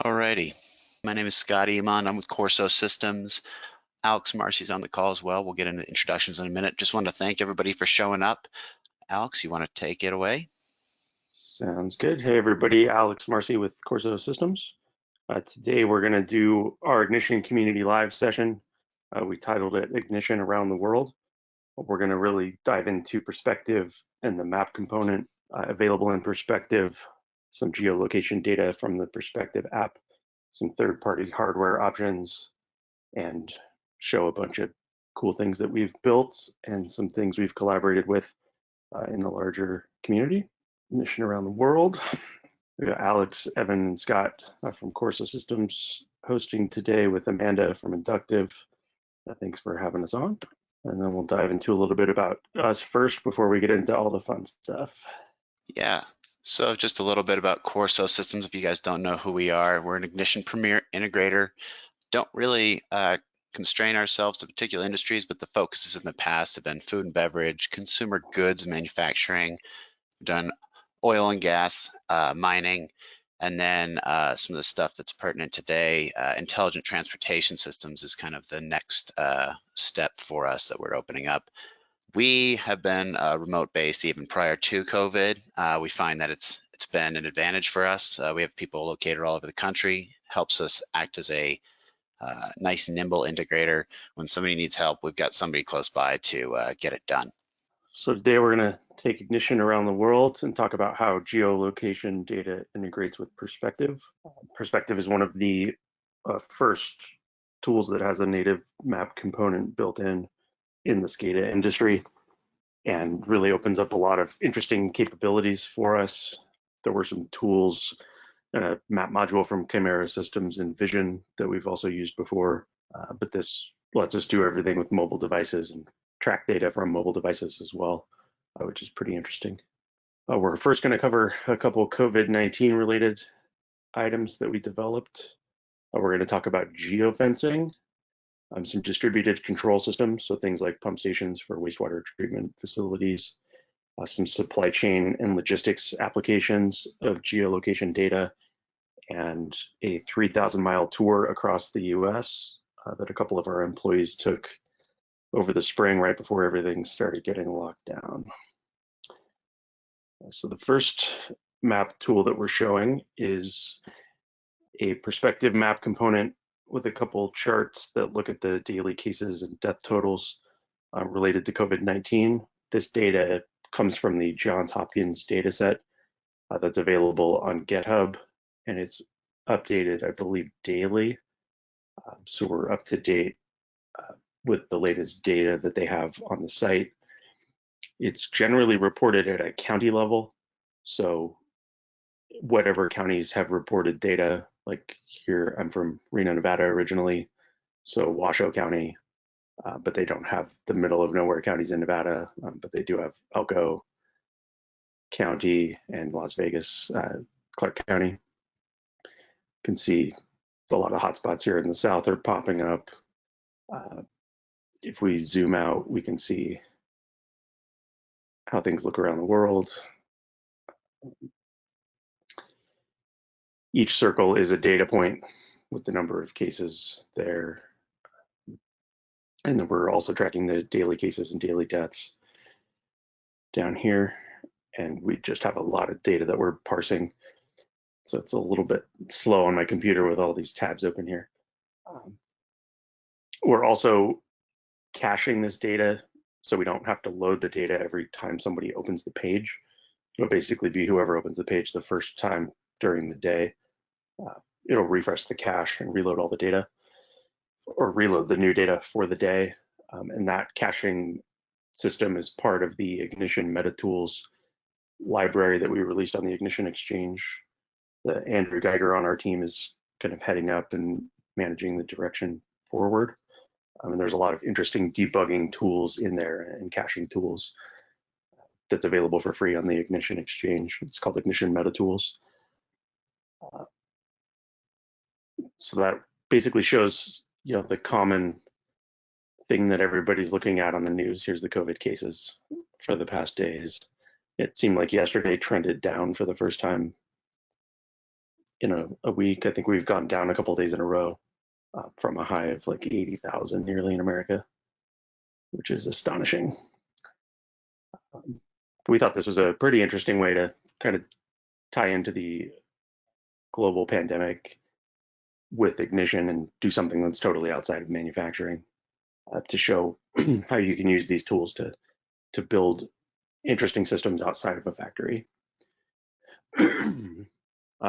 Alrighty. My name is Scott Iman. I'm with Corso Systems. Alex Marcy's on the call as well. We'll get into introductions in a minute. Just wanted to thank everybody for showing up. Alex, you want to take it away? Sounds good. Hey everybody, Alex Marcy with Corso Systems. Today we're going to do our Ignition Community Live session. We titled it Ignition Around the World. We're going to really dive into perspective and the map component available in perspective, some geolocation data from the Perspective app, some third-party hardware options, and show a bunch of cool things that we've built and some things we've collaborated with in the larger community. Ignition Around the World. We got Alex, Evan, and Scott from Corso Systems hosting today with Amanda from Inductive. Thanks for having us on. And then we'll dive into a little bit about us first before we get into all the fun stuff. Yeah. So just a little bit about Corso Systems. If you guys don't know who we are, we're an Ignition Premier integrator. Don't really constrain ourselves to particular industries, but the focuses in the past have been food and beverage, consumer goods, manufacturing. We've done oil and gas, mining, and then some of the stuff that's pertinent today, intelligent transportation systems is kind of the next step for us that we're opening up. We have been remote-based even prior to COVID. We find that it's been an advantage for us. We have people located all over the country, helps us act as a nice, nimble integrator. When somebody needs help, we've got somebody close by to get it done. So today we're going to take Ignition around the world and talk about how geolocation data integrates with Perspective. Perspective is one of the first tools that has a native map component built in the SCADA industry and really opens up a lot of interesting capabilities for us. There were some tools, a map module from Chimera Systems and Vision that we've also used before, but this lets us do everything with mobile devices and track data from mobile devices as well, which is pretty interesting. We're first going to cover a couple COVID-19 related items that we developed. We're going to talk about geofencing, some distributed control systems, so things like pump stations for wastewater treatment facilities, some supply chain and logistics applications of geolocation data, and a 3,000-mile tour across the US that a couple of our employees took over the spring right before everything started getting locked down. So the first map tool that we're showing is a perspective map component with a couple charts that look at the daily cases and death totals related to COVID-19. This data comes from the Johns Hopkins dataset that's available on GitHub, and it's updated, I believe, daily. So we're up to date with the latest data that they have on the site. It's generally reported at a county level. So whatever counties have reported data, like here, I'm from Reno, Nevada originally, so Washoe County, but they don't have the middle of nowhere counties in Nevada, but they do have Elko County and Las Vegas, Clark County. You can see a lot of hotspots here in the south are popping up. If we zoom out, we can see how things look around the world. Each circle is a data point with the number of cases there. And then we're also tracking the daily cases and daily deaths down here. And we just have a lot of data that we're parsing. So it's a little bit slow on my computer with all these tabs open here. We're also caching this data so we don't have to load the data every time somebody opens the page. It'll basically be whoever opens the page the first time during the day. It'll refresh the cache and reload all the data, or reload the new data for the day. And that caching system is part of the Ignition Meta Tools library that we released on the Ignition Exchange. Andrew Geiger on our team is kind of heading up and managing the direction forward. And there's a lot of interesting debugging tools in there and caching tools that's available for free on the Ignition Exchange. It's called Ignition Meta Tools. So that basically shows, the common thing that everybody's looking at on the news. Here's the COVID cases for the past days. It seemed like yesterday trended down for the first time in a week. I think we've gone down a couple of days in a row from a high of like 80,000 nearly in America, which is astonishing. We thought this was a pretty interesting way to kind of tie into the global pandemic with Ignition and do something that's totally outside of manufacturing to show how you can use these tools to build interesting systems outside of a factory.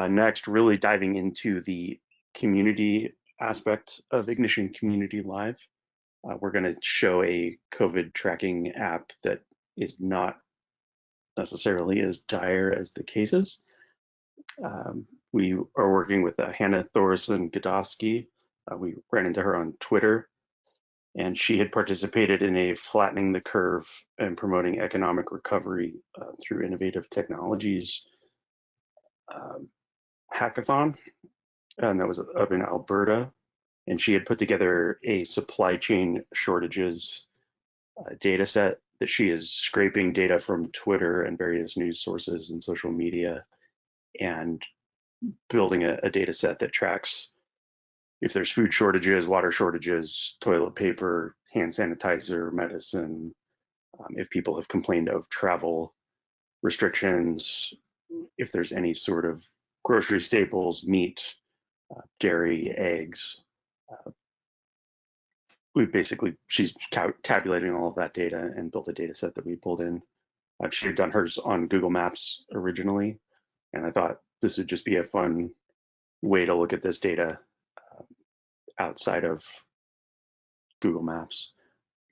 Next, really diving into the community aspect of Ignition Community Live. We're going to show a COVID tracking app that is not necessarily as dire as the cases. We are working with Hannah Thorson-Godofsky. We ran into her on Twitter, and she had participated in a flattening the curve and promoting economic recovery through innovative technologies hackathon, and that was up in Alberta. And she had put together a supply chain shortages data set that she is scraping data from Twitter and various news sources and social media and building a data set that tracks if there's food shortages, water shortages, toilet paper, hand sanitizer, medicine, if people have complained of travel restrictions, if there's any sort of grocery staples, meat, dairy, eggs. She's tabulating all of that data and built a data set that we pulled in. She had done hers on Google Maps originally, and I thought this would just be a fun way to look at this data outside of Google Maps.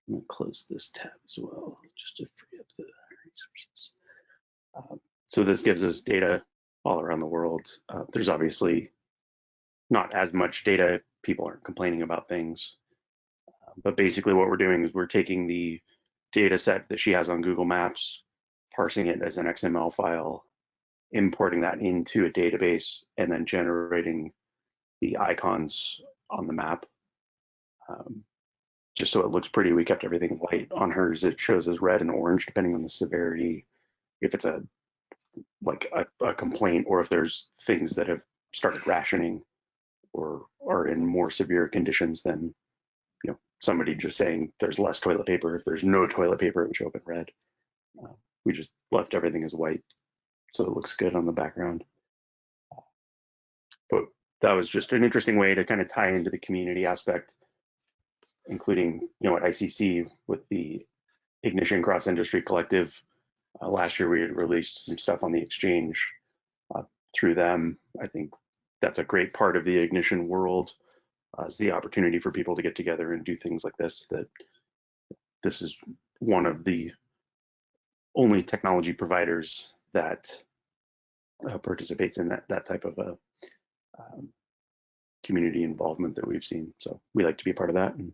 I'm going to close this tab as well, just to free up the resources. So this gives us data all around the world. There's obviously not as much data. People aren't complaining about things. But basically what we're doing is we're taking the data set that she has on Google Maps, parsing it as an XML file, importing that into a database, and then generating the icons on the map. Just so it looks pretty, we kept everything white. On hers, it shows as red and orange, depending on the severity, if it's a complaint or if there's things that have started rationing or are in more severe conditions than somebody just saying there's less toilet paper. If there's no toilet paper, it would show up in red. We just left everything as white so it looks good on the background. But that was just an interesting way to kind of tie into the community aspect, including at ICC with the Ignition Cross Industry Collective. Last year we had released some stuff on the exchange through them. I think that's a great part of the Ignition world, is the opportunity for people to get together and do things like this. That this is one of the only technology providers that participates in that type of a community involvement that we've seen. So we like to be a part of that and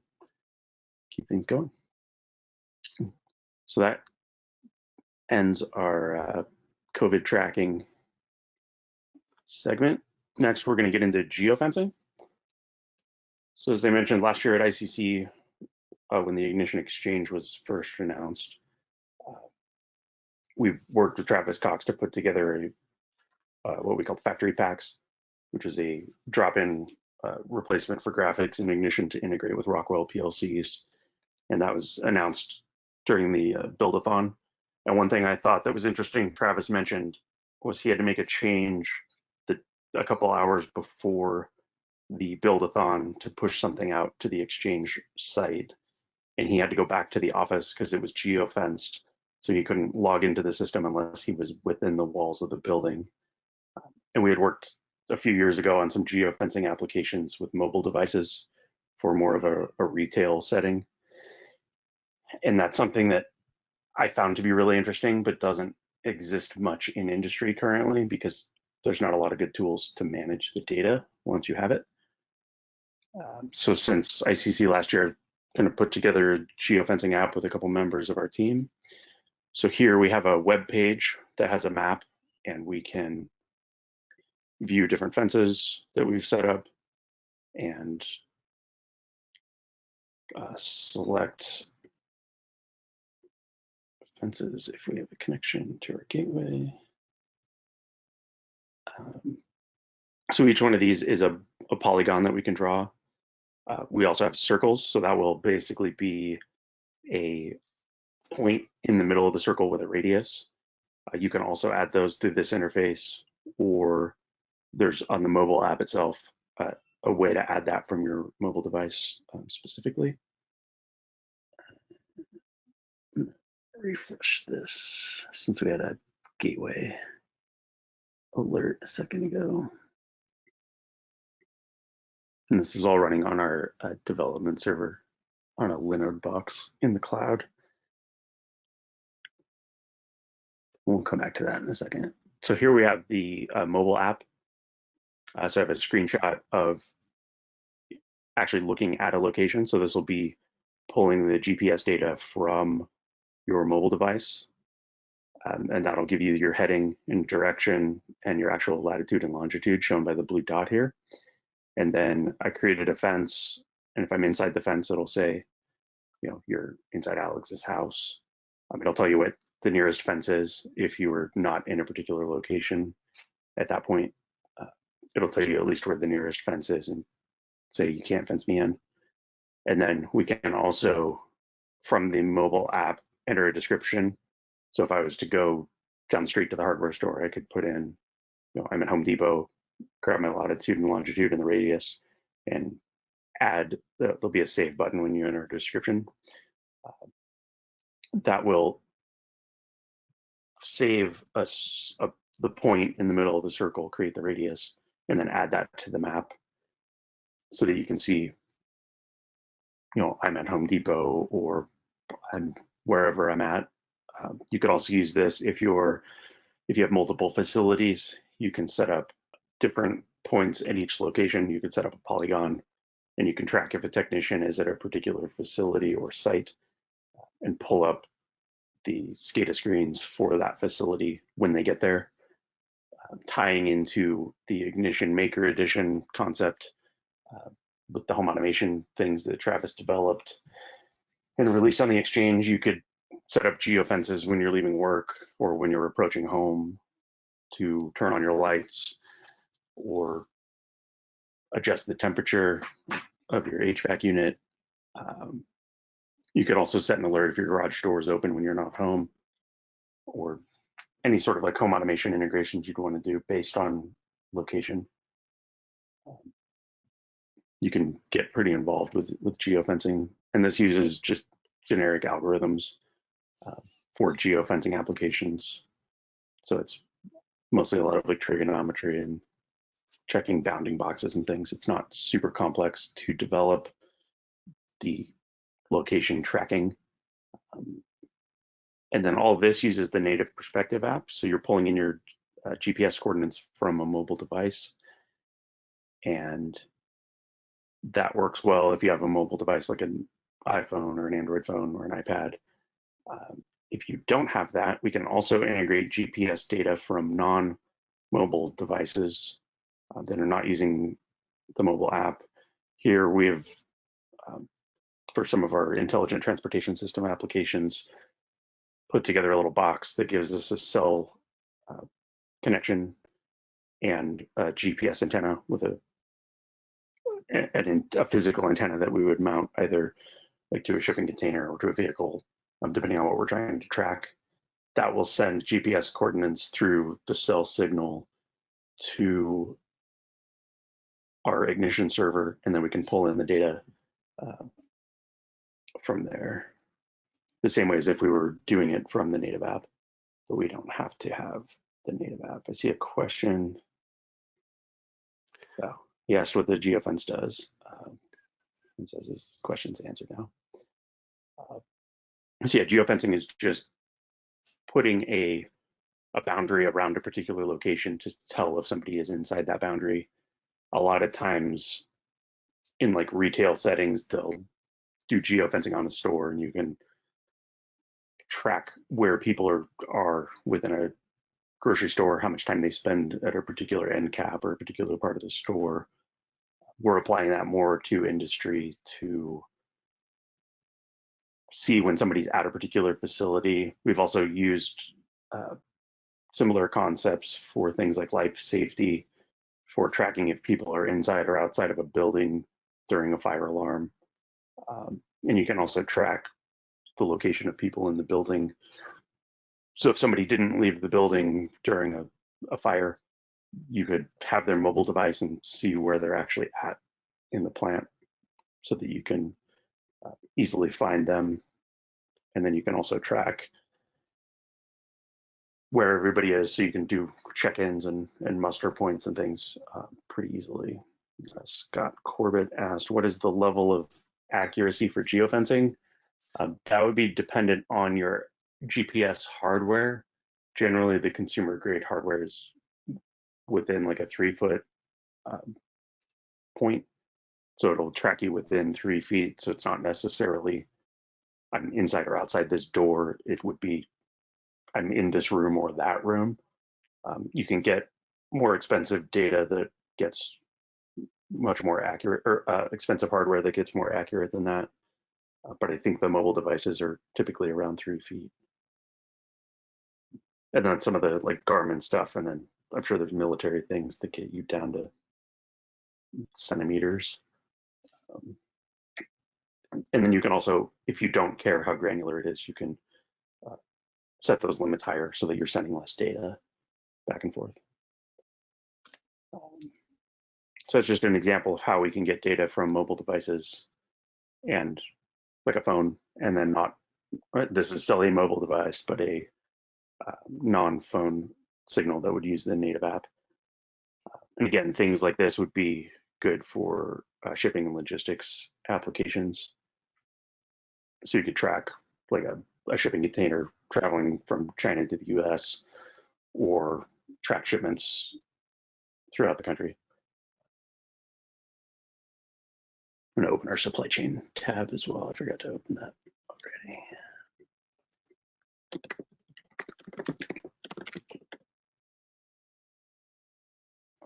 keep things going. So that ends our COVID tracking segment. Next, we're going to get into geofencing. So as I mentioned last year at ICC, when the Ignition Exchange was first announced, we've worked with Travis Cox to put together what we call factory packs, which is a drop-in replacement for graphics in Ignition to integrate with Rockwell PLCs. And that was announced during the build-a-thon. And one thing I thought that was interesting, Travis mentioned, was he had to make a change that a couple hours before the build-a-thon to push something out to the Exchange site. And he had to go back to the office because it was geofenced. So he couldn't log into the system unless he was within the walls of the building. And we had worked a few years ago on some geofencing applications with mobile devices for more of a retail setting. And that's something that I found to be really interesting, but doesn't exist much in industry currently because there's not a lot of good tools to manage the data once you have it. So since ICC last year, I've kind of put together a geofencing app with a couple members of our team. So here we have a web page that has a map, and we can view different fences that we've set up and select fences if we have a connection to our gateway. So each one of these is a polygon that we can draw. We also have circles, so that will basically be a point in the middle of the circle with a radius. You can also add those through this interface, or there's on the mobile app itself a way to add that from your mobile device specifically. Refresh this since we had a gateway alert a second ago. And this is all running on our development server on a Linode box in the cloud. We'll come back to that in a second. So here we have the mobile app. So I have a screenshot of actually looking at a location. So this will be pulling the GPS data from your mobile device. And that'll give you your heading and direction and your actual latitude and longitude shown by the blue dot here. And then I created a fence. And if I'm inside the fence, it'll say, you know, you're inside Alex's house. It'll tell you what the nearest fence is if you were not in a particular location at that point. It'll tell you at least where the nearest fence is and say you can't fence me in. And then we can also, from the mobile app, enter a description. So if I was to go down the street to the hardware store, I could put in, you know, I'm at Home Depot, grab my latitude and longitude and the radius, and add, there'll be a save button when you enter a description. That will save us the point in the middle of the circle, create the radius, and then add that to the map so that you can see, you know, I'm at Home Depot or I'm wherever I'm at. You could also use this if you have multiple facilities. You can set up different points at each location. You could set up a polygon, and you can track if a technician is at a particular facility or site, and pull up the SCADA screens for that facility when they get there, tying into the Ignition Maker Edition concept with the home automation things that Travis developed and released on the exchange. You could set up geofences when you're leaving work or when you're approaching home to turn on your lights or adjust the temperature of your HVAC unit. You could also set an alert if your garage door is open when you're not home, or any sort of like home automation integrations you'd want to do based on location. You can get pretty involved with geofencing, and this uses just generic algorithms for geofencing applications. So it's mostly a lot of like trigonometry and checking bounding boxes and things. It's not super complex to develop the location tracking. And then all of this uses the native Perspective app. So you're pulling in your GPS coordinates from a mobile device. And that works well if you have a mobile device like an iPhone or an Android phone or an iPad. If you don't have that, we can also integrate GPS data from non-mobile devices that are not using the mobile app. Here we have, for some of our intelligent transportation system applications, put together a little box that gives us a cell connection and a GPS antenna with a physical antenna that we would mount either like to a shipping container or to a vehicle, depending on what we're trying to track. That will send GPS coordinates through the cell signal to our Ignition server, and then we can pull in the data from there. The same way as if we were doing it from the native app, but we don't have to have the native app. I see a question. Oh, he asked what the geofence does. And says his question's answered now. So yeah, geofencing is just putting a boundary around a particular location to tell if somebody is inside that boundary. A lot of times in like retail settings, they'll do geofencing on a store, and you can track where people are within a grocery store, how much time they spend at a particular end cap or a particular part of the store. We're applying that more to industry to see when somebody's at a particular facility. We've also used similar concepts for things like life safety for tracking if people are inside or outside of a building during a fire alarm. And you can also track the location of people in the building. So if somebody didn't leave the building during a fire, you could have their mobile device and see where they're actually at in the plant so that you can easily find them. And then you can also track where everybody is, so you can do check-ins and muster points and things pretty easily. Scott Corbett asked, what is the level of accuracy for geofencing? That would be dependent on your GPS hardware. Generally, the consumer grade hardware is within like a 3-foot point. So it'll track you within 3 feet. So it's not necessarily I'm inside or outside this door. It would be I'm in this room or that room. You can get more expensive data that gets much more accurate, or expensive hardware that gets more accurate than that. But I think the mobile devices are typically around 3 feet. And then some of the like Garmin stuff, and then I'm sure there's military things that get you down to centimeters. And then you can also, if you don't care how granular it is, you can set those limits higher so that you're sending less data back and forth. So it's just an example of how we can get data from mobile devices and like a phone, and then not, this is still a mobile device, but a non-phone signal that would use the native app. And again, things like this would be good for shipping and logistics applications. So you could track like a shipping container traveling from China to the US, or track shipments throughout the country. I'm going to open our supply chain tab as well. I forgot to open that already.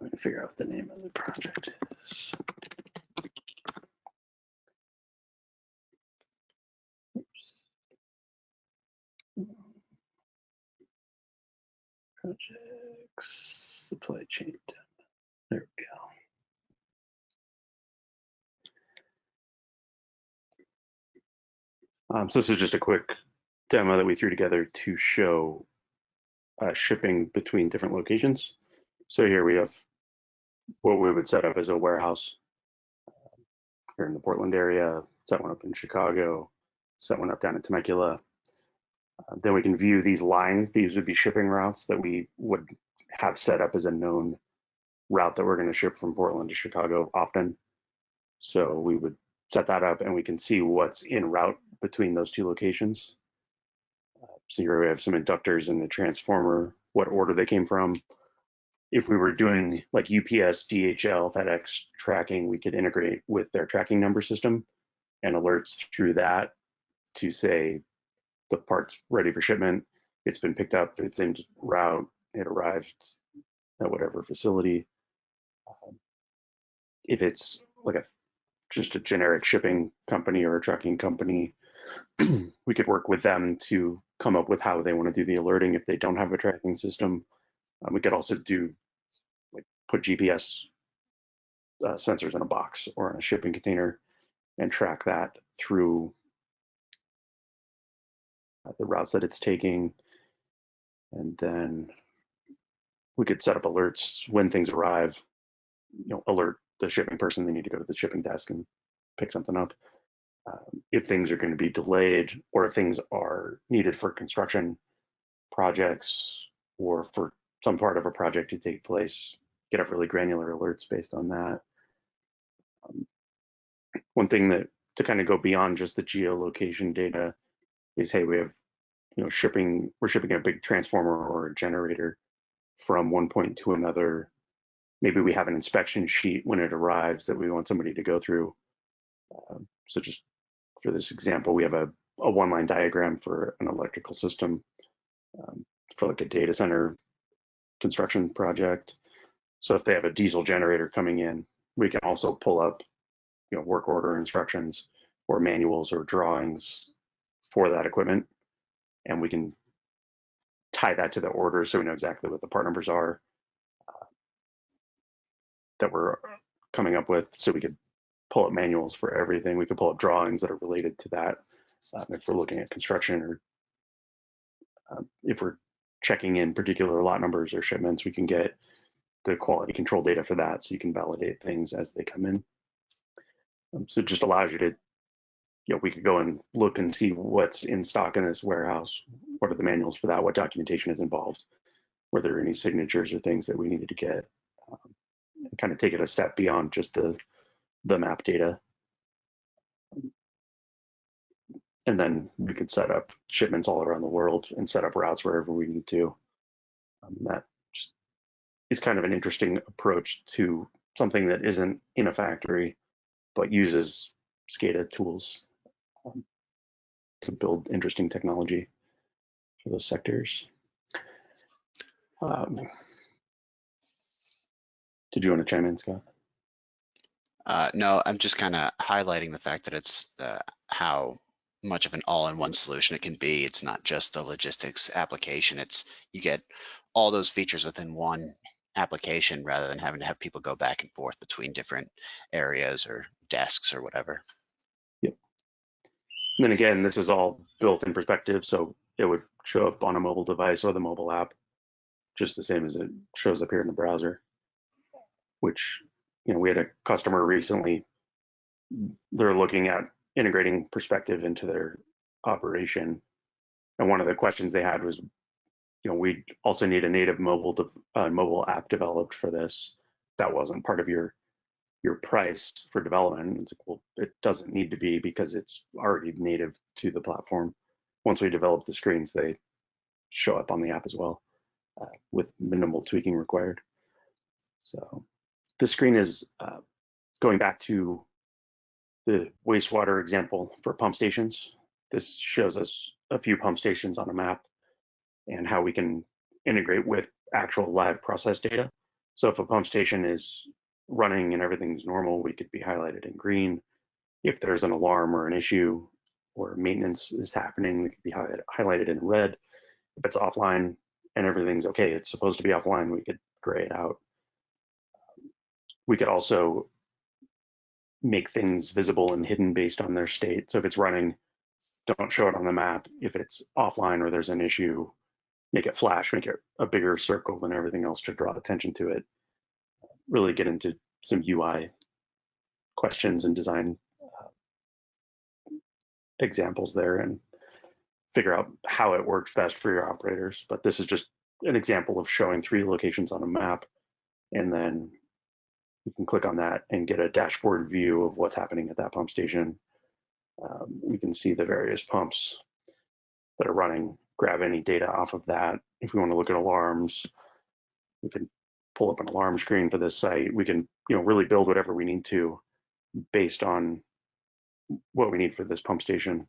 Let me figure out what the name of the project is. Projects, supply chain tab. There we go. So this is just a quick demo that we threw together to show shipping between different locations. So here we have what we would set up as a warehouse here in the Portland area, set one up in Chicago, set one up down in Temecula. Then we can view these lines. These would be shipping routes that we would have set up as a known route that we're going to ship from Portland to Chicago often. So we would set that up and we can see what's en route between those two locations. So here we have some inductors in the transformer, what order they came from. If we were doing like UPS, DHL, FedEx tracking, we could integrate with their tracking number system and alerts through that to say the part's ready for shipment, it's been picked up, it's en route, it arrived at whatever facility. If it's like just a generic shipping company or a trucking company, we could work with them to come up with how they want to do the alerting if they don't have a tracking system. We could also do like put GPS sensors in a box or in a shipping container and track that through the routes that it's taking. And then we could set up alerts when things arrive, alert the shipping person they need to go to the shipping desk and pick something up. If things are going to be delayed, or if things are needed for construction projects or for some part of a project to take place, get up really granular alerts based on that. One thing that to kind of go beyond just the geolocation data is, hey, we have, we're shipping a big transformer or a generator from one point to another. Maybe we have an inspection sheet when it arrives that we want somebody to go through. So just for this example, we have a one-line diagram for an electrical system for like a data center construction project. So if they have a diesel generator coming in, we can also pull up, work order instructions or manuals or drawings for that equipment, and we can tie that to the order so we know exactly what the part numbers are. that we're coming up with, so we could pull up manuals for everything. We could pull up drawings that are related to that. If we're looking at construction, or if we're checking in particular lot numbers or shipments, we can get the quality control data for that, so you can validate things as they come in. So it just allows you to, we could go and look and see what's in stock in this warehouse. What are the manuals for that? What documentation is involved? Were there any signatures or things that we needed to get? And kind of take it a step beyond just the map data. And then we could set up shipments all around the world and set up routes wherever we need to. That just is kind of an interesting approach to something that isn't in a factory, but uses SCADA tools to build interesting technology for those sectors. Did you want to chime in, Scott? No, I'm just kind of highlighting the fact that it's how much of an all-in-one solution it can be. It's not just the logistics application. It's you get all those features within one application rather than having to have people go back and forth between different areas or desks or whatever. Yep. And then again, this is all built in perspective, so it would show up on a mobile device or the mobile app just the same as it shows up here in the browser, which, we had a customer recently, they're looking at integrating perspective into their operation. And one of the questions they had was, we also need a native mobile app developed for this. That wasn't part of your price for development. It's like, well, it doesn't need to be, because it's already native to the platform. Once we develop the screens, they show up on the app as well, with minimal tweaking required. So this screen is going back to the wastewater example for pump stations. This shows us a few pump stations on a map and how we can integrate with actual live process data. So if a pump station is running and everything's normal, we could be highlighted in green. If there's an alarm or an issue or maintenance is happening, we could be highlighted in red. If it's offline and everything's okay, it's supposed to be offline, we could gray it out. We could also make things visible and hidden based on their state. So if it's running, don't show it on the map. If it's offline or there's an issue, make it flash, make it a bigger circle than everything else to draw attention to it. Really get into some UI questions and design examples there and figure out how it works best for your operators. But this is just an example of showing 3 locations on a map, and then you can click on that and get a dashboard view of what's happening at that pump station. We can see the various pumps that are running, grab any data off of that. If we want to look at alarms, we can pull up an alarm screen for this site. We can, really build whatever we need to based on what we need for this pump station,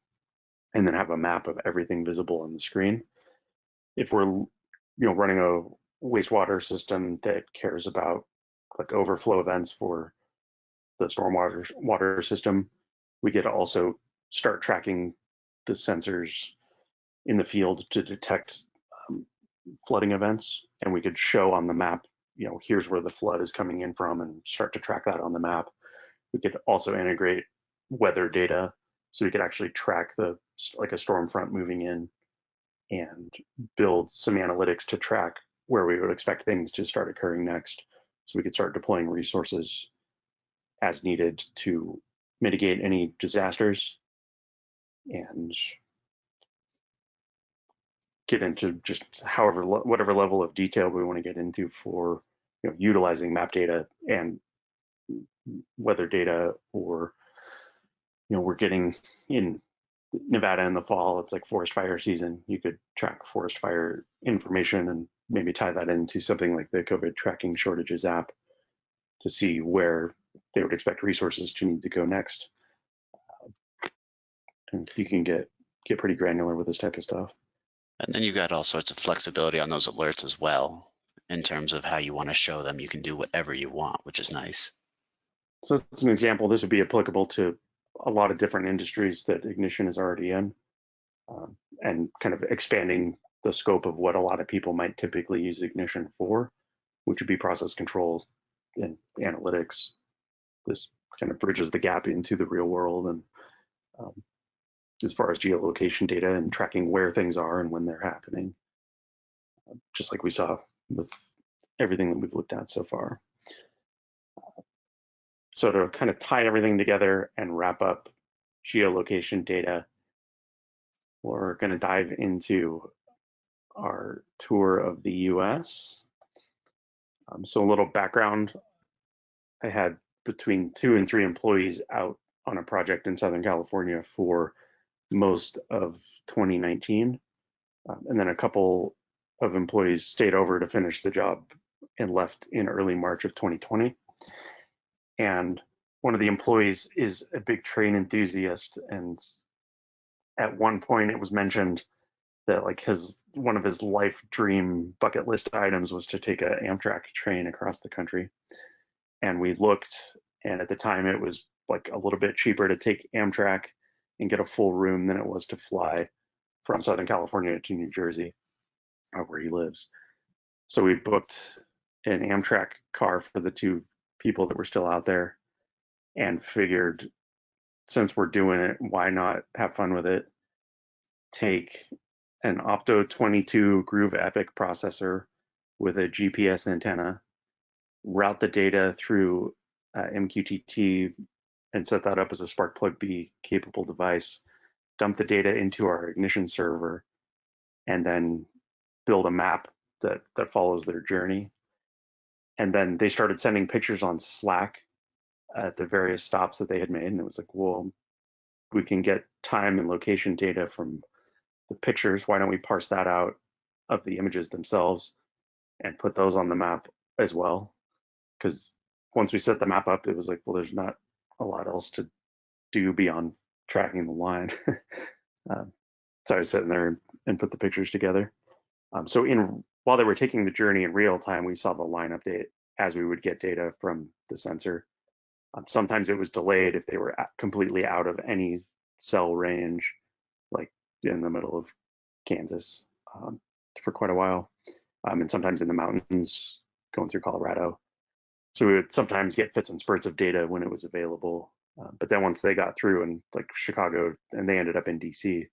and then have a map of everything visible on the screen. If we're, running a wastewater system that cares about like overflow events for the stormwater water system, we could also start tracking the sensors in the field to detect flooding events, and we could show on the map, here's where the flood is coming in from, and start to track that on the map. We could also integrate weather data, so we could actually track like a storm front moving in, and build some analytics to track where we would expect things to start occurring next. So we could start deploying resources as needed to mitigate any disasters, and get into just whatever level of detail we want to get into for utilizing map data and weather data. Or we're getting in Nevada in the fall, it's like forest fire season. You could track forest fire information and maybe tie that into something like the COVID tracking shortages app to see where they would expect resources to need to go next. And you can get pretty granular with this type of stuff. And then you've got all sorts of flexibility on those alerts as well, in terms of how you want to show them. You can do whatever you want, which is nice. So it's an example. This would be applicable to a lot of different industries that Ignition is already in, and kind of expanding the scope of what a lot of people might typically use Ignition for, which would be process control, and analytics. This kind of bridges the gap into the real world, and as far as geolocation data and tracking where things are and when they're happening, just like we saw with everything that we've looked at so far. So to kind of tie everything together and wrap up geolocation data, we're going to dive into our tour of the US. So a little background, I had between 2 and 3 employees out on a project in Southern California for most of 2019. And then a couple of employees stayed over to finish the job and left in early March of 2020. And one of the employees is a big train enthusiast. And at one point it was mentioned that like one of his life dream bucket list items was to take an Amtrak train across the country. And we looked, and at the time it was like a little bit cheaper to take Amtrak and get a full room than it was to fly from Southern California to New Jersey, where he lives. So we booked an Amtrak car for the 2 people that were still out there, and figured, since we're doing it, why not have fun with it? Take an Opto 22 Groove Epic processor with a GPS antenna, route the data through MQTT, and set that up as a spark plug B capable device, dump the data into our ignition server, and then build a map that follows their journey. And then they started sending pictures on Slack at the various stops that they had made. And it was like, well, we can get time and location data from the pictures. Why don't we parse that out of the images themselves and put those on the map as well? Because once we set the map up, it was like, well, there's not a lot else to do beyond tracking the line. So I was sitting there and put the pictures together. So while they were taking the journey in real time, we saw the line update as we would get data from the sensor. Sometimes it was delayed if they were completely out of any cell range, like in the middle of Kansas for quite a while, and sometimes in the mountains going through Colorado. So we would sometimes get fits and spurts of data when it was available. But then once they got through, and like Chicago, and they ended up in DC,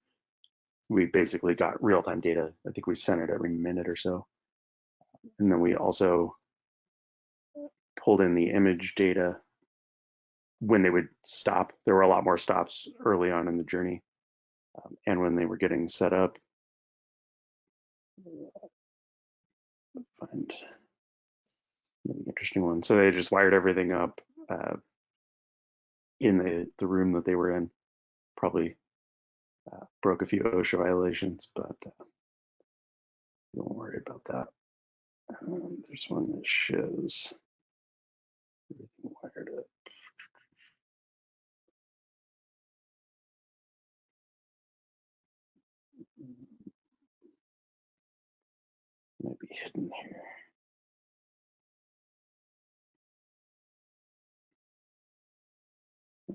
we basically got real-time data. I think we sent it every minute or so. And then we also pulled in the image data when they would stop. There were a lot more stops early on in the journey. And when they were getting set up, find an interesting one. So they just wired everything up in the room that they were in. Probably broke a few OSHA violations, but don't worry about that. There's one that shows everything wired up. Might be hidden here.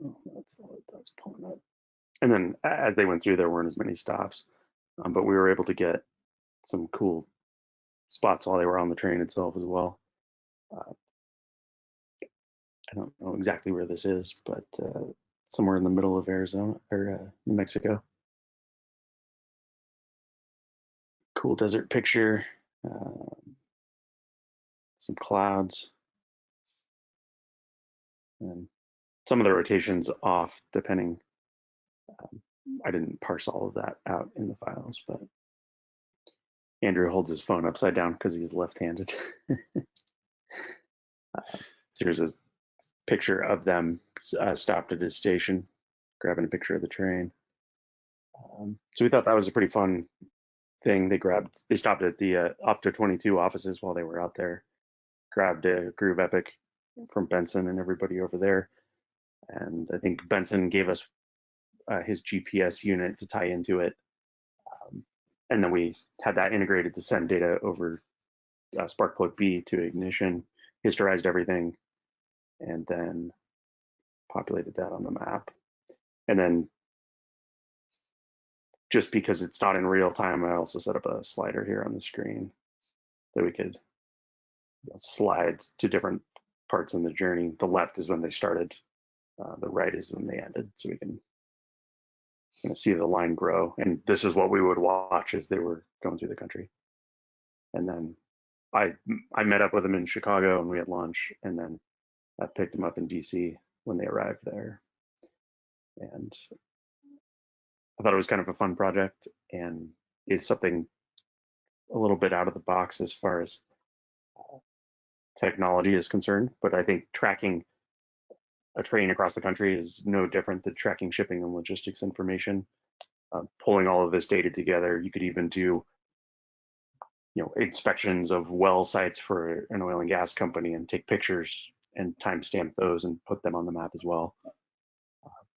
Oh, that's pulling up. And then as they went through, there weren't as many stops, but we were able to get some cool spots while they were on the train itself as well. I don't know exactly where this is, but somewhere in the middle of Arizona or New Mexico. Cool desert picture, some clouds, and some of the rotations off depending. I didn't parse all of that out in the files, but Andrew holds his phone upside down because he's left-handed. Here's a picture of them stopped at his station, grabbing a picture of the train. So we thought that was a pretty fun thing. They stopped at the Opto 22 offices while they were out there, grabbed a Groove Epic from Benson and everybody over there. And I think Benson gave us his GPS unit to tie into it. And then we had that integrated to send data over Sparkplug B to Ignition, historized everything, and then populated that on the map. And then just because it's not in real time, I also set up a slider here on the screen that we could slide to different parts in the journey. The left is when they started, the right is when they ended. So we can see the line grow. And this is what we would watch as they were going through the country. And then I met up with them in Chicago and we had lunch, and then I picked them up in DC when they arrived there. And I thought it was kind of a fun project and is something a little bit out of the box as far as technology is concerned. But I think tracking a train across the country is no different than tracking shipping and logistics information. Pulling all of this data together, you could even do inspections of well sites for an oil and gas company and take pictures and timestamp those and put them on the map as well.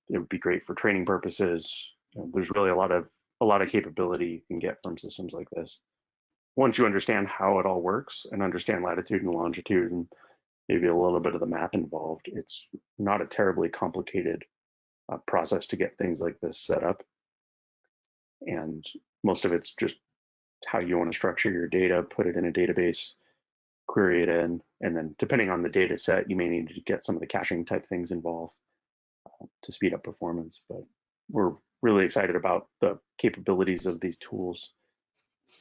It would be great for training purposes. There's really a lot of capability you can get from systems like this. Once you understand how it all works and understand latitude and longitude and maybe a little bit of the math involved, it's not a terribly complicated process to get things like this set up. And most of it's just how you want to structure your data, put it in a database, query it in, and then depending on the data set, you may need to get some of the caching type things involved to speed up performance. But we're really excited about the capabilities of these tools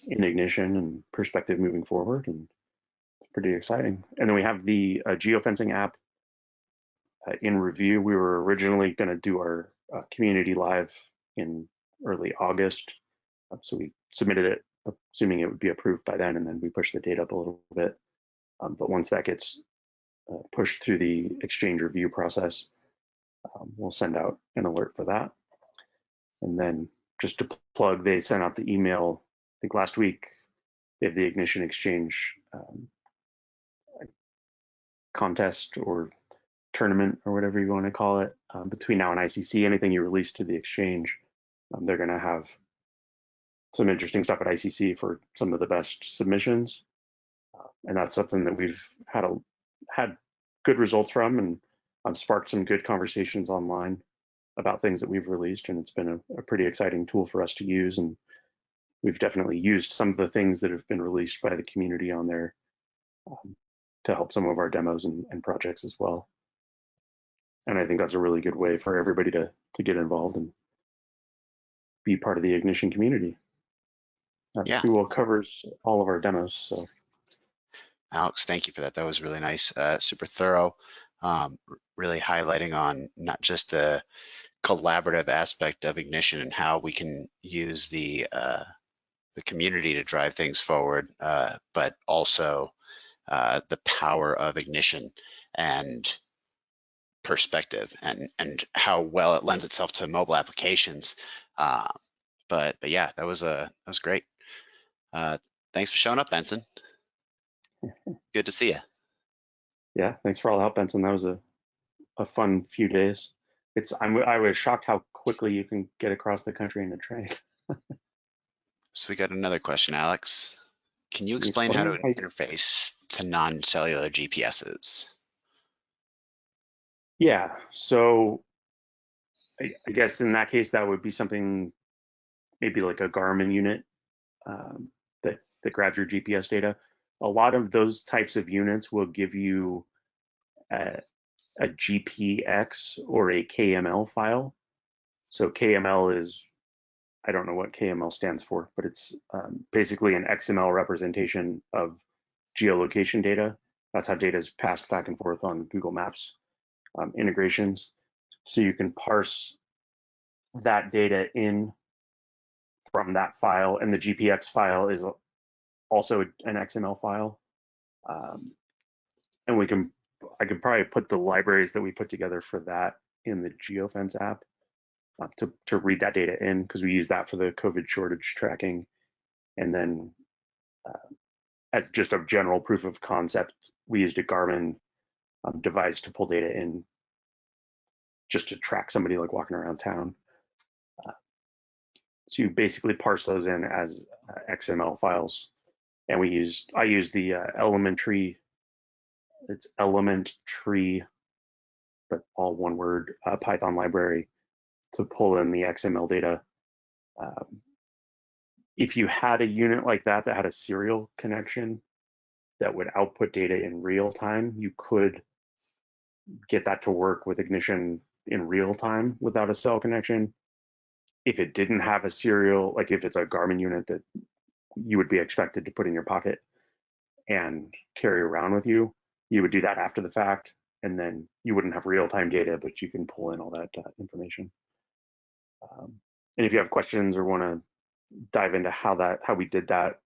in Ignition and Perspective moving forward, and it's pretty exciting. And then we have the Geofencing app in review. We were originally going to do our community live in early August, so we submitted it assuming it would be approved by then, and then we pushed the date up a little bit. But once that gets pushed through the exchange review process, we'll send out an alert for that. And then just to plug, they sent out the email, I think last week. They have the Ignition Exchange contest or tournament or whatever you want to call it. Between now and ICC, anything you release to the exchange, they're going to have some interesting stuff at ICC for some of the best submissions. And that's something that we've had good results from, and sparked some good conversations online about things that we've released. And it's been a pretty exciting tool for us to use. And we've definitely used some of the things that have been released by the community on there to help some of our demos and projects as well. And I think that's a really good way for everybody to get involved and be part of the Ignition community. Yeah. Pretty well covers all of our demos. So, Alex, thank you for that. That was really nice, super thorough, really highlighting on not just the collaborative aspect of Ignition and how we can use the community to drive things forward, but also the power of Ignition and Perspective and how well it lends itself to mobile applications. But yeah, that was great. Thanks for showing up, Benson. Good to see you. Yeah, thanks for all the help, Benson. That was a fun few days. I was shocked how quickly you can get across the country in a train. So we got another question, Alex. Can you explain how to interface to non-cellular GPSs? Yeah, so I guess in that case, that would be something maybe like a Garmin unit that grabs your GPS data. A lot of those types of units will give you a GPX or a KML file. So KML is, I don't know what KML stands for, but it's basically an XML representation of geolocation data. That's how data is passed back and forth on Google Maps integrations. So you can parse that data in from that file, and the GPX file is also an XML file. And I could probably put the libraries that we put together for that in the Geofence app to read that data in, because we use that for the COVID shortage tracking. And then as just a general proof of concept, we used a Garmin device to pull data in just to track somebody like walking around town. So you basically parse those in as XML files. And I used the Elementary, it's Element Tree, but all one word, Python library to pull in the XML data. If you had a unit like that had a serial connection that would output data in real time, you could get that to work with Ignition in real time without a cell connection. If it didn't have a serial, like if it's a Garmin unit that you would be expected to put in your pocket and carry around with you, you would do that after the fact, and then you wouldn't have real-time data, but you can pull in all that information. And if you have questions or want to dive into how we did that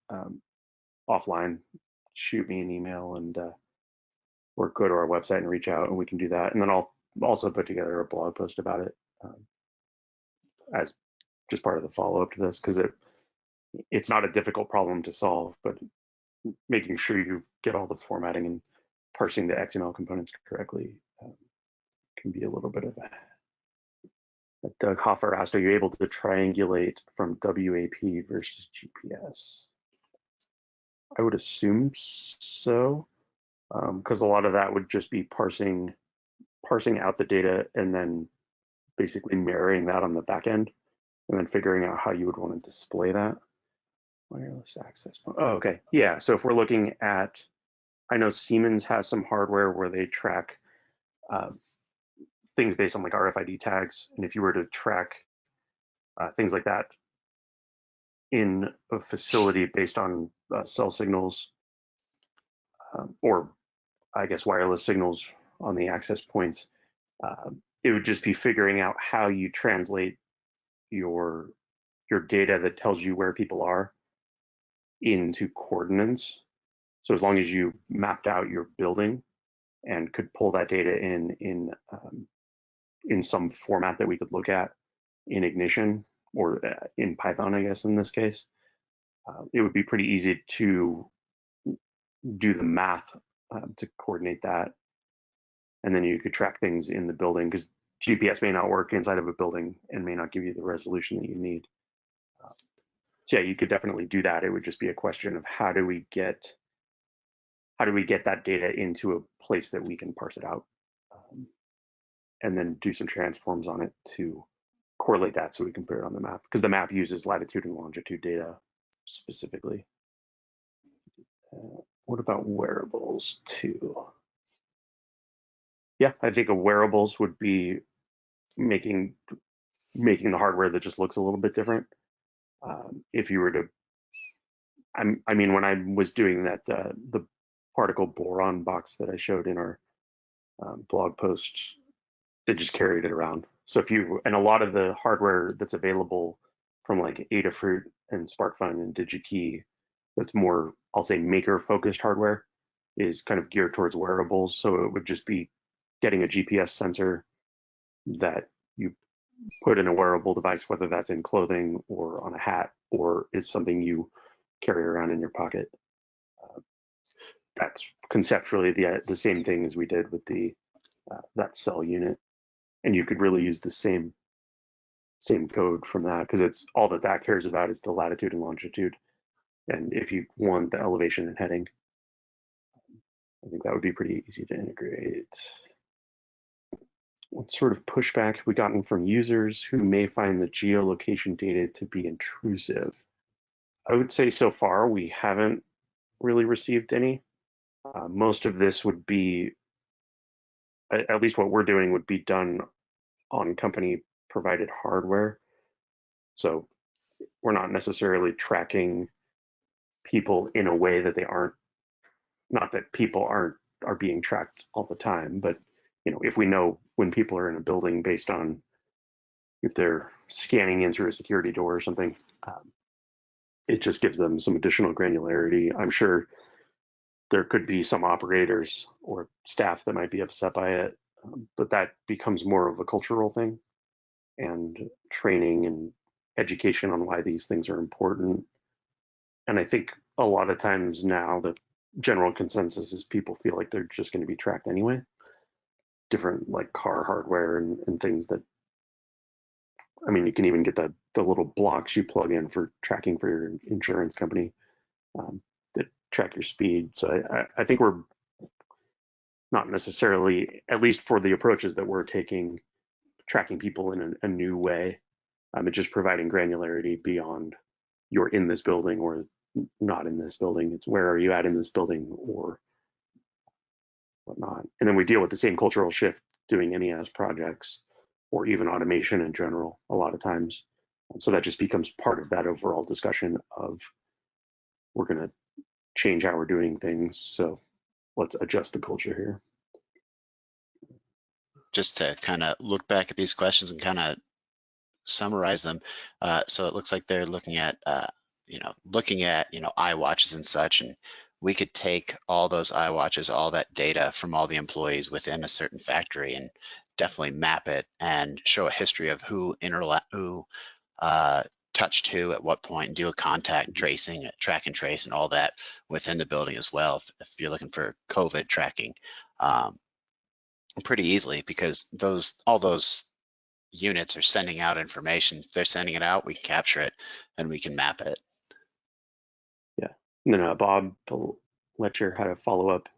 offline, shoot me an email and or go to our website and reach out, and we can do that. And then I'll also put together a blog post about it as just part of the follow-up to this, because it's not a difficult problem to solve, but making sure you get all the formatting and parsing the XML components correctly can be a little bit of a. Doug Hoffer asked, are you able to triangulate from WAP versus GPS? I would assume so, because a lot of that would just be parsing out the data and then basically mirroring that on the back end, and then figuring out how you would want to display that. Wireless access. Oh, okay. Yeah. So if we're looking at, I know Siemens has some hardware where they track things based on like RFID tags, and if you were to track things like that in a facility based on cell signals or I guess wireless signals on the access points, it would just be figuring out how you translate your data that tells you where people are into coordinates. So as long as you mapped out your building and could pull that data in some format that we could look at in Ignition or in Python, I guess in this case, it would be pretty easy to do the math to coordinate that. And then you could track things in the building, because GPS may not work inside of a building and may not give you the resolution that you need. So yeah, you could definitely do that. It would just be a question of how do we get that data into a place that we can parse it out, and then do some transforms on it to correlate that so we can put it on the map, because the map uses latitude and longitude data specifically. What about wearables too? Yeah, I think a wearables would be making the hardware that just looks a little bit different. If you were to, I mean, when I was doing that, the particle boron box that I showed in our blog post, they just carried it around. So if you, and a lot of the hardware that's available from like Adafruit and SparkFun and DigiKey, that's more, I'll say, maker focused hardware, is kind of geared towards wearables. So it would just be getting a GPS sensor that you put in a wearable device, whether that's in clothing or on a hat or is something you carry around in your pocket. That's conceptually the same thing as we did with the that cell unit, and you could really use the same code from that, because it's all that cares about is the latitude and longitude, and if you want the elevation and heading, I think that would be pretty easy to integrate. What sort of pushback have we gotten from users who may find the geolocation data to be intrusive? I would say so far we haven't really received any. Most of this would be, at least what we're doing, would be done on company provided hardware. So we're not necessarily tracking people in a way that they aren't, not that people are being tracked all the time, but if we know when people are in a building based on if they're scanning in through a security door or something, it just gives them some additional granularity. I'm sure there could be some operators or staff that might be upset by it, but that becomes more of a cultural thing and training and education on why these things are important. And I think a lot of times now the general consensus is people feel like they're just going to be tracked anyway. Different like car hardware and things that, I mean, you can even get the little blocks you plug in for tracking for your insurance company that track your speed. So I think we're not necessarily, at least for the approaches that we're taking, tracking people in a new way. It's just providing granularity beyond you're in this building or not in this building. It's where are you at in this building, or whatnot. And then we deal with the same cultural shift doing MES projects or even automation in general a lot of times. So that just becomes part of that overall discussion of we're going to change how we're doing things. So let's adjust the culture here. Just to kind of look back at these questions and kind of summarize them. So it looks like they're looking at, iWatches and such, and we could take all those iWatches, all that data from all the employees within a certain factory and definitely map it and show a history of who touched who at what point and do a contact tracing, track and trace and all that within the building as well. If you're looking for COVID tracking, pretty easily, because all those units are sending out information. If they're sending it out, we can capture it and we can map it. Yeah. And then Bob Letcher had a follow up.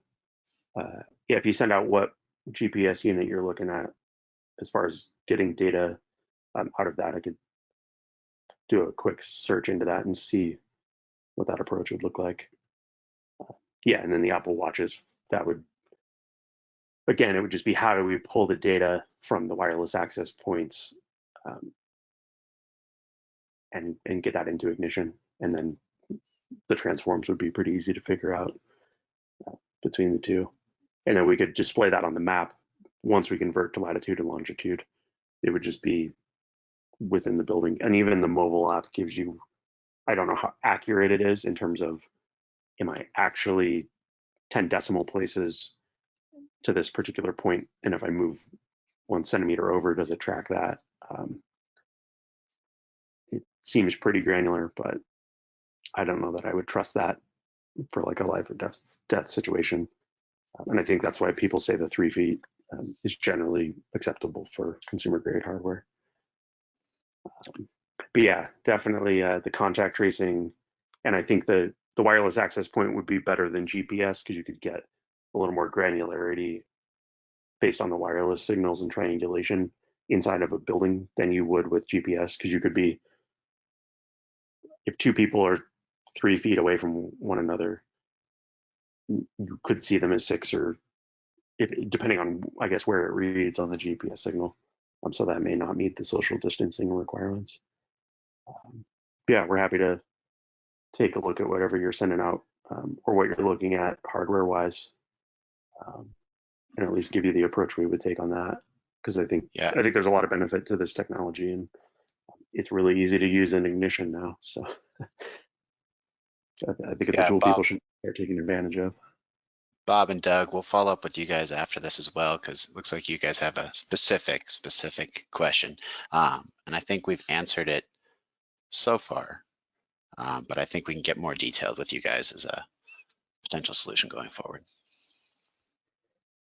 Yeah, if you send out what GPS unit you're looking at, as far as getting data out of that, I could do a quick search into that and see what that approach would look like. Yeah, and then the Apple Watches, that would, again, it would just be how do we pull the data from the wireless access points and get that into Ignition, and then the transforms would be pretty easy to figure out between the two. And then we could display that on the map once we convert to latitude and longitude. It would just be within the building. And even the mobile app gives you, I don't know how accurate it is in terms of, am I actually 10 decimal places to this particular point? And if I move 1 centimeter over, does it track that? It seems pretty granular, but I don't know that I would trust that for like a life or death situation. And I think that's why people say the 3 feet is generally acceptable for consumer grade hardware. But yeah, definitely the contact tracing. And I think the wireless access point would be better than GPS because you could get a little more granularity based on the wireless signals and triangulation inside of a building than you would with GPS, because you could be, if 2 people are 3 feet away from one another, you could see them as 6, or depending on, I guess, where it reads on the GPS signal. So that may not meet the social distancing requirements. Yeah, we're happy to take a look at whatever you're sending out or what you're looking at hardware wise, and at least give you the approach we would take on that. Because I think there's a lot of benefit to this technology, and it's really easy to use in Ignition now. So I think it's a tool people should start taking advantage of. Bob and Doug, we'll follow up with you guys after this as well, because it looks like you guys have a specific question. And I think we've answered it so far, but I think we can get more detailed with you guys as a potential solution going forward.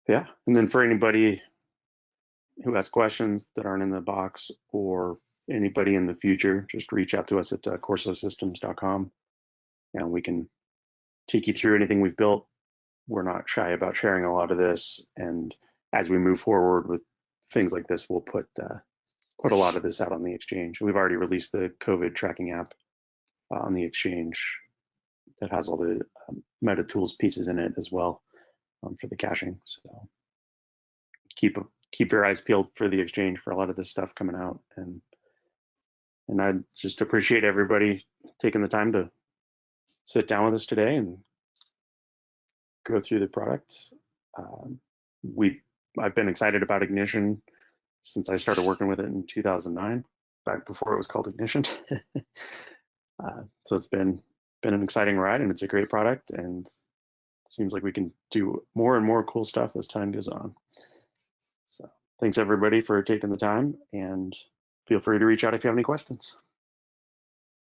Yeah, and then for anybody who has questions that aren't in the box, or anybody in the future, just reach out to us at corsosystems.com, and we can take you through anything we've built. We're not shy about sharing a lot of this, and as we move forward with things like this, we'll put a lot of this out on the Exchange. We've already released the COVID tracking app on the Exchange that has all the meta tools pieces in it as well for the caching. So keep your eyes peeled for the Exchange for a lot of this stuff coming out, and I just appreciate everybody taking the time to sit down with us today and go through the product. I've been excited about Ignition since I started working with it in 2009, back before it was called Ignition. So it's been an exciting ride, and it's a great product, and it seems like we can do more and more cool stuff as time goes on. So thanks everybody for taking the time, and feel free to reach out if you have any questions.